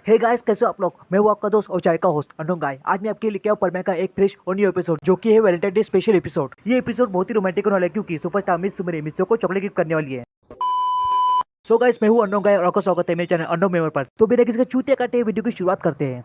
Hey guys, कैसे हो आप लोग। मैं हूं आपका दोस्त और चाय का होस्ट अनोंग गाय। आज मैं आपके लिए क्या परमैन का एक फ्रेश और न्यू एपिसोड जो कि है वैलेंटाइन डे स्पेशल एपिसोड। ये एपिसोड बहुत ही रोमांटिक होने वाला है क्योंकि सुपरस्टार मिस सुमरी मिस्टर को चॉकलेट गिफ्ट करने वाली है। सो गाइस, मैं हूं अनोंग गाय और आपका स्वागत है मेरे चैनल अनोंग मेमोर पर। तो बिना किसी के चूतिया काटे वीडियो की शुरुआत करते हैं।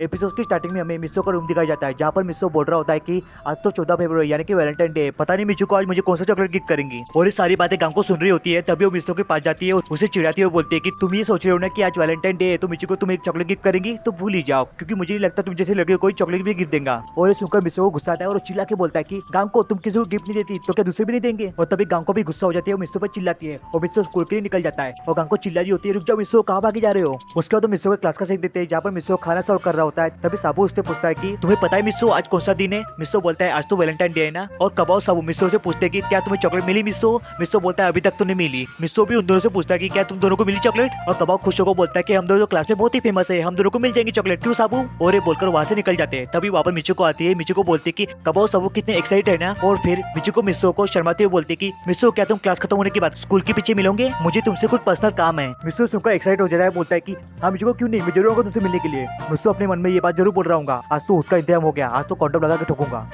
एपिसोड की स्टार्टिंग में हमें मिस्सो का रूम दिखाया जाता है जहाँ पर मिस्सो बोल रहा होता है कि आज तो 14 फरवरी यानी कि वैलेंटाइन डे है। पता नहीं मिचू को आज मुझे कौन सा चॉकलेट गिफ्ट करेंगी। और ये सारी बातें गांव को सुन रही होती है। तभी वो मिस्सो के पास जाती है, उसे चिढ़ाती है और बोलती है कि तुम ये सोच रहे हो ना कि आज वैलेंटाइन डे है तो मिचू को तुम एक चॉकलेट गिफ्ट करेंगी, तो भूल ही जाओ क्योंकि मुझे नहीं लगता तुम जैसे लड़के को कोई चॉकलेट भी गिफ्ट देगा। और ये सुनकर मिस्सो को गुस्सा आता है और चिल्ला के बोलता है कि गांव को तुम किसी को गिफ्ट नहीं देती तो क्या दूसरे भी नहीं देंगे। और तभी गांव को भी गुस्सा हो जाती है और मिस्सो पर चिल्लाती है और मिस्सो स्कूल के लिए निकल जाता है और गांव को चिल्ला रही होती है, रुक जाओ मिस्सो, कहाँ भागी जा रहे हो। उसके बाद मिस्सो को क्लास का सीन देते हैं जहाँ पर मिस्सो खाना सर्व कर रहा होता है। तभी साबू उससे पूछता है कि तुम्हें पता है मिस्सो आज कौन सा दिन है। मिस्सो बोलता है आज तो वैलेंटाइन डे है ना। और कबाओ साबू मिस्सो से पूछते हैं कि क्या तुम्हें चॉकलेट मिली मिस्सो। मिस्सो बोलता है अभी तक तो नहीं मिली। मिस्सो भी उन दोनों से पूछता है कि क्या तुम दोनों को मिली चॉकलेट। और कबाओ खुश होकर बोलता है कि हम दोनों क्लास में बहुत ही फेमस है, हम दोनों को मिल जाएंगी चॉकलेट, क्यों साबू। और ये बोलकर वहाँ से निकल जाते हैं। तभी वहाँ पर मिचू को आती है। मिचू को बोलती है कि कबाओ साबू कितने एक्साइटेड है ना। और फिर मिचू को मिस्सो को शर्माते हुए बोलती है कि मिस्सो क्या तुम क्लास खत्म होने के बाद स्कूल के पीछे मिलोगे, मुझे तुमसे कुछ पर्सनल काम है। मिस्सो सुनकर एक्साइट हो जाता है, बोलता है कि हाँ मिचू को क्यों नहीं, मैं जरूर आऊंगा तुमसे मिलने के लिए। मिस्सो अपने मन में ये बात जरूर बोल रहा हूँ, आज तो उसका इंतजाम हो गया, आज तो कॉन्डम लगा के ठोकूंगा।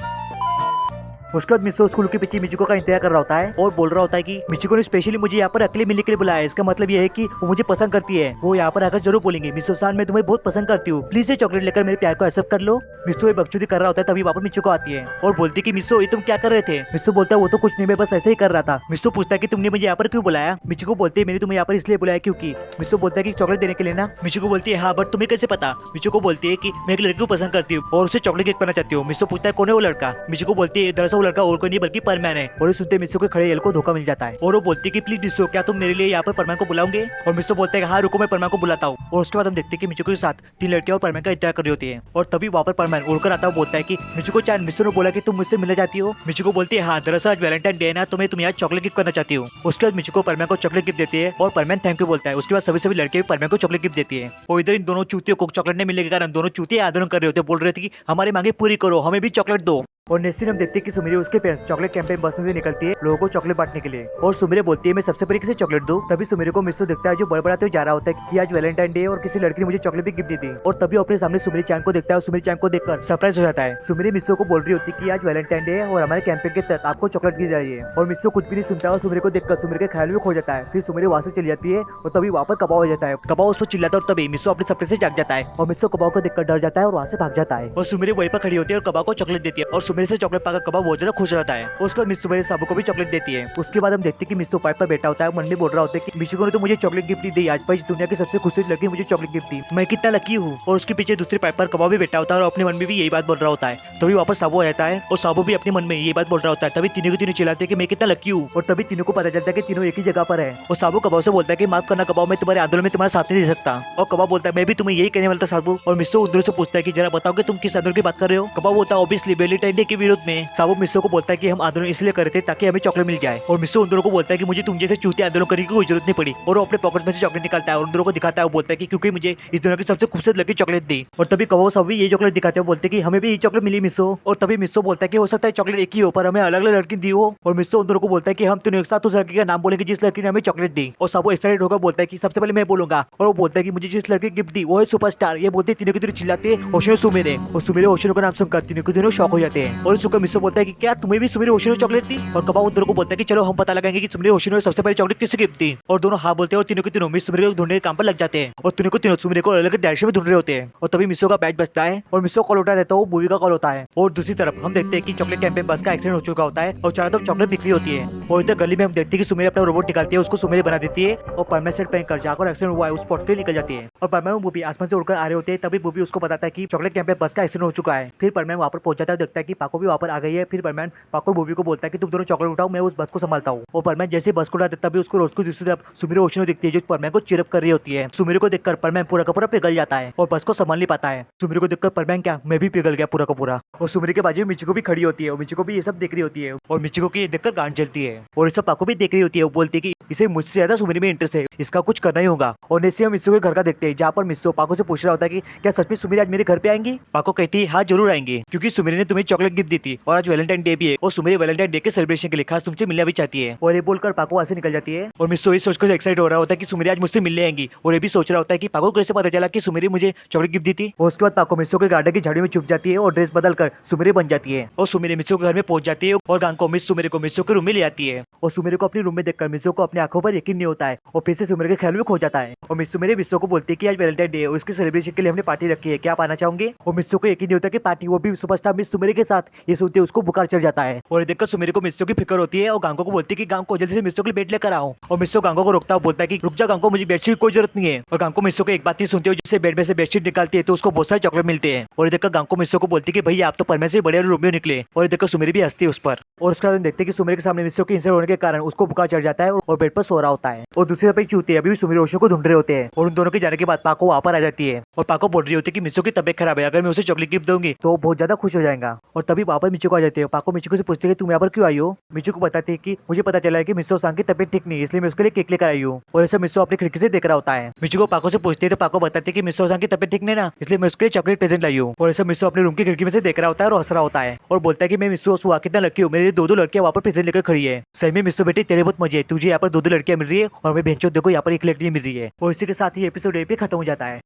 उसके बाद मिस्सो स्कूल के पीछे मिचिको का इंतजार कर रहा होता है और बोल रहा होता है कि मिचिको ने स्पेशली मुझे यहाँ पर अकेले मिलने के लिए बुलाया है। इसका मतलब ये है कि वो मुझे पसंद करती है। वो यहाँ पर आकर जरूर बोलेंगे मिस्सो सान मैं तुम्हें बहुत पसंद करती हूँ, प्लीज ये चॉकलेट लेकर मेरे प्यार को एक्सेप्ट कर लो। मिस्सो ये बकचोदी कर रहा होता है। तभी वहाँ पर मिचिको आती है और बोलती है कि मिस्सो ये तुम क्या कर रहे थे। मिस्सो बोलता है वो तो कुछ नहीं, मैं बस ऐसे ही कर रहा था। मिस्सो पूछता है कि तुमने मुझे यहाँ पर क्यों बुलाया। मिचिको बोलती है मैंने तुम्हें यहाँ पर इसलिए बुलाया क्योंकि। मिस्सो बोलता है कि चॉकलेट देने के लिए ना। मिचिको बोलती है हाँ, बट तुम्हें कैसे पता। मिचिको बोलती है कि मैं एक लड़की को पसंद करती हूँ और उसे चॉकलेट गिफ्ट करना चाहती हूँ। मिस्सो पूछता है कौन है वो लड़का। मिचिको बोलती है दरअसल वो लड़का और कोई नहीं बल्कि परमैन है। और ये सुनते मिस्सो के खड़े यल को धोखा मिल जाता है और वो बोलती है कि प्लीज मिस्सो क्या तुम मेरे लिए यहाँ पर परमैन को बुलाओगे। और मिस्सो बोलते हैं हाँ रुको मैं परमैन को बुलाता हूँ। और उसके बाद हम देखते हैं कि मिचिको के साथ 3 लड़कियां और परमैन का इंतजार कर रही होती है। और तभी वहाँ पर परमैन उड़कर आता हुआ बोलता है कि मिचिको चांद मिस्सो ने बोला कि तुम मुझसे मिलना चाहती हो। मिचिको बोलती है हाँ दरअसल आज वैलेंटाइन डे है ना, तो मैं तुम्हें आज चॉकलेट गिफ्ट करना चाहती हूँ। उसके बाद मिचिको परमैन को चॉकलेट गिफ्ट देती है और परमैन थैंक यू बोलता है। उसके बाद सभी लड़के भी परमैन को चॉकलेट गिफ्ट देती है। और इधर इन दोनों चूतियों को चॉकलेट नहीं मिलने के कारण दोनों चूतिया आंदोलन कर रहे होते, बोल रहे थे कि हमारी मांगे पूरी करो, हमें भी चॉकलेट दो। और नेक्स्ट हम देखते हैं कि सुमिरे उसके पेरेंट्स चॉकलेट कैंपेन बस में से निकलती है लोगों को चॉकलेट बांटने के लिए। और सुमिरे बोलती है मैं सबसे पहले किसे चॉकलेट दूं। तभी सुमिरे को मिस्सो दिखता है जो बड़बड़ाते हुए जा रहा होता है कि आज वैलेंटाइन डे और किसी लड़की ने मुझे चॉकलेट भी गिफ्ट दी थी। और तभी अपने सामने सुमिरे चांद को देखता है और सुमिरे चांद को देखकर सरप्राइज हो जाता है। सुमिरे मिस्सो को बोल रही होती है कि आज वैलेंटाइन डे है और हमारे कैंपेन के तहत आपको चॉकलेट दी जा रही है। और मिस्सो कुछ भी नहीं सुनता है और सुमिरे को देखकर सुमिरे के ख्याल में खो जाता है। फिर सुमिरे वहां से चली जाती है और तभी वहाँ पर कबाव हो जाता है। कबाव उस पर चिल्लाता है और तभी मिस्सो अपने सपने से जाग जाता है और मिस्सो कबाव को देखकर डर जाता है और वहाँ से भाग जाता है। और सुमिरे वहीं पर खड़ी होती है और कबाव को चॉकलेट देती है और सुमिरे से चॉकलेट पाकर कबाव बहुत ज्यादा खुश रहता है। उसके बाद मिस्सो मेरे साबू को भी चॉकलेट देती है। उसके बाद हम देखते हैं कि मिस्सो पाइप पर बैठा होता है, मन में बोल रहा होता है कि मिचिको ने तो मुझे चॉकलेट गिफ्ट दी, आज पर दुनिया की सबसे खुशहाल लड़की मुझे चॉकलेट गिफ्ट दी, मैं कितना लकी हूँ। और उसके पीछे दूसरे पाइप पर कबाव भी बैठा होता है और अपने मन में भी यही बात बोल रहा होता है। तभी वापस साबू आ जाता है और साबू भी अपने मन में यही बात बोल रहा होता है। तभी तीनों के तीनों चिल्लाते हैं कि मैं कितना लकी हूँ। और तभी तीनों को पता चलता है कि तीनों एक ही जगह पर है। और साबू कबाव से बोलता है कि माफ करना कबाव, मैं तुम्हारे आंदोलन में तुम्हारा साथ नहीं दे सकता। और कबाव बोलता है मैं भी तुम्हें यही कहने वाला था साबू। और मिस्सो उधर से पूछता है कि जरा बताओ कि तुम किस आंदोलन की बात कर रहे हो। कबाव बोलता है ऑब्वियसली वैलेंटाइन डे के विरोध में। साबू मिस्सो को बोलता है कि हम आंदोलन इसलिए कर रहे थे ताकि हमें चॉकलेट मिल जाए। और मिस्सो उन दोनों को बोलता है कि मुझे तुम जैसे चूतिया आंदोलन करने की कोई जरूरत नहीं पड़ी। और वो अपने पॉकेट में से चॉकलेट निकालता है और उन दोनों को दिखाता है। वो बोलता है कि क्योंकि मुझे इस दुनिया की सबसे खूबसूरत लड़की चॉकलेट दी। और तभी कबाव सभी ये चॉकलेट दिखाते हैं, बोलते हैं कि हमें भी ये चॉकलेट मिली मिस्सो। और तभी मिस्सो बोलता है कि हो सकता है चॉकलेट एक ही हो पर हमें अलग अलग लड़की दी हो। और मिस्सो उन दोनों को बोलता है कि हम तीनों एक साथ उस लड़की का नाम बोलेंगे जिस लड़की ने हमें चॉकलेट दी। और सबको एक्साइटेड होकर बोलता है कि सबसे पहले मैं बोलूंगा। और वो बोलता है कि मुझे जिस लड़की गिफ्ट दी वो है सुपरस्टार। ये बोलते तीनों की तीनों चिल्लाते हैं ओशिनो सुमिरे। और सुमिरे ओशिनो का नाम सुनकर तीनों के तीनों शॉक हो जाते हैं। और सुनकर मिस्सो बोलता है कि क्या तुम्हें भी सुमिरे ओशिनो चॉकलेट दी। और कबाव उन दोनों को बोलता है कि चलो हम पता लगाएंगे कि सुमिरे ओशिनो ने सबसे पहले चॉकलेट किसे गिफ्ट दी। और दोनों हाँ बोलते हैं और तीनों के तीनों मिस सुमिरे को ढूंढने के काम पर लग जाते हैं। और तीनों को तीनों सुमिरे को अलग डायरेक्शन में ढूंढ रहे होते हैं। और तभी मिस्सो का बैच बजता है और मिस्सो कॉल उठा देता है, वो मूवी का कॉल होता है। और दूसरी तरफ हम देखते हैं कि चॉकलेट कैंपेन बस का एक्सीडेंट हो चुका होता है और चारों तरफ चॉकलेट बिक्री होती है। और इधर गली में हम देखते हैं कि सुमिरे अपना रोबोट निकालती है, उसको सुमिरे बना देती है और परमानेंट सेट पहनकर जाकर एक्सीडेंट हुआ है उस स्पॉट के निकल जाती है। और परमानेंट मूवी आसमान से उड़कर आ रहे होते हैं। तभी मूवी उसको बताता है कि चॉकलेट कैंपेन बस का एक्सीडेंट हो चुका है। फिर परमानेंट वहाँ पर पहुंच जाता है, देखता है कि पाको भी वहाँ पर आ गई है। फिर परमानेंट पाको मूवी को बोलता है कि तुम दोनों चॉकलेट उठाओ, मैं उस बस को संभालता हूँ। और परमानेंट जैसे बस को उठा देता है उसको रोज को दूसरी तरफ सुमिरे ओशिनो दिखती है जो परमानेंट को चिरप कर रही होती है। सुमिरे को देखकर परमानेंट पूरा का पूरा पिघल जाता है और बस को संभाल नहीं पाता है। सुमिरे को देखकर परमानेंट क्या मैं भी पिघल गया पूरा का पूरा। और सुमिरे के बाजू में मिचिको भी खड़ी होती है और मिचिको भी ये सब देख रही होती है। और मिचिको की देखकर गांड चलती है और ये सब पाको भी देख रही होती है। वो बोलती है कि इसे मुझसे ज्यादा सुमिरे में इंटरेस्ट है, इसका कुछ करना ही होगा। और नेक्स्ट हम मिस्सो के घर का देखते हैं जहाँ पर मिस्सो पाको से पूछ रहा होता है कि क्या सच में सुमिरे आज मेरे घर पे आएंगी। पाको कहती है हाँ जरूर आएंगे क्योंकि सुमिरे ने तुम्हें चॉकलेट चॉकलेट गिफ्ट दी थी और आज वैलेंटाइन डे भी है और सुमेरी वैलेंटाइन डे के सेलिब्रेशन के लिए खास तुमसे मिलना भी चाहती है। और ये बोलकर पाको वहाँ से निकल जाती है और मिस्सो ये सोचकर एक्साइट हो रहा होता है कि सुमेरी आज मुझसे मिलने आएंगी और ये भी सोच रहा होता है कि पाको को कैसे पता चला कि सुमेरी मुझे चॉकलेट गिफ्ट दी थी। और उसके बाद पाको मिस्सो के गार्डन की झाड़ी में छुप जाती है और ड्रेस बदल कर सुमेरी बन जाती है और सुमेरी मिस्सो के घर में पहुंच जाती है और गांको मिस सुमेरी को मिस्सो के रूम में ले आती है और सुमेरी को अपने रूम में देखकर मिस्सो को अपनी आंखों पर यकीन नहीं होता है और फिर से सुमेरी के ख्याल में खो जाता है। और सुमेरी मिस्सो को बोलती है कि आज वैलेंटाइन डे है और उसके सेलिब्रेशन के लिए हमने पार्टी रखी है, क्या आप आना चाहोगे। और मिस्सो को यकीन नहीं होता कि पार्टी, वो भी सुपरस्टार मिस सुमेरी के साथ। ये सुनते उसको बुखार चढ़ जाता है और देखकर सुमेरी को मिस्सो की फिक्र होती है और गांको को बोलती है कि गांको जल्दी से मिस्सो के लिए बेड लेकर आओ। और मिस्सो गांको को रोकता हुआ बोलता है कि रुक जा गांको, मुझे बेडशीट की कोई जरूरत नहीं है। और गांको मिस्सो को एक बात नहीं सुनती है, जिससे बेड में से बेडशीट निकालती है तो उसको बहुत सारे चॉकलेट मिलते हैं। और देखकर गांको मिस्सो को बोलती है कि भैया आप तो परमे से बड़े रोमियो निकले। और देखकर सुमेरी भी हंसती है उस पर। और उसके बाद देखते हैं कि सुमेरी के सामने मिस्सो के इंसल्ट होने के कारण उसको बुखार चढ़ जाता है और बेड पर सो रहा होता है। और दूसरी तरफ चूते अभी भी सुमेरी और ओशो को ढूंढ रहे होते हैं और उन दोनों के जाने के बाद पाको वहाँ पर आ जाती है और पाको बोल रही होती है कि मिस्सो की तबीयत खराब है, अगर मैं उसे चॉकलेट गिफ्ट दूंगी तो वो बहुत ज्यादा खुश हो जाएगा। और तभी वहाँ पर मिचुको आ जाती है। पाको मिचुको से पूछते हैं कि तुम यहाँ पर क्यों आई हो। मिचुको बताती है कि मुझे पता चला है कि मिस्सो सांग की तबीयत ठीक नहीं है, इसलिए मैं उसके लिए केक लेकर आई हूँ। और ऐसा मिस्सो अपनी खिड़की से देख रहा होता है। मिचुको पाको से पूछती है तो पाको बताती है कि मिस्सो सांग की तबीयत ठीक नहीं ना, इसलिए मैं उसके लिए चॉकलेट प्रेजेंट लाई हूँ। और ऐसा मिस्सो अपने रूम की खिड़की में से देख रहा होता है और हंस रहा होता है और बोलता है कि मैं मिस्सो सुहा कितना लकी हूँ, मेरे लिए दो लड़कियां वहाँ पर प्रेजेंट लेकर खड़ी है। सही में मिस्सो बेटी तेरे बहुत मजे है, तुझे यहाँ पर दो लड़कियां मिल रही है और मैं बेंचो देखो यहाँ पर एक लड़की मिल रही है। और इसी के साथ ही एपिसोड पे खत्म हो जाता है।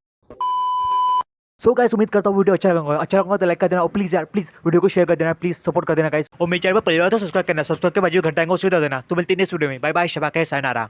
सो गाइस, उम्मीद करता हूँ वीडियो अच्छा लगा तो लाइक कर देना और प्लीज यार प्लीज वीडियो को शेयर कर देना, प्लीज सपोर्ट कर देना गाइस। और मेरे चैनल पर पहली बार तो सब्सक्राइब करना, सब्सक्राइब के बाद जो घंटा आएगा उसे दे देना। तो मिलते हैं नेक्स्ट वीडियो में। बाय बाय, शबा के सायनारा।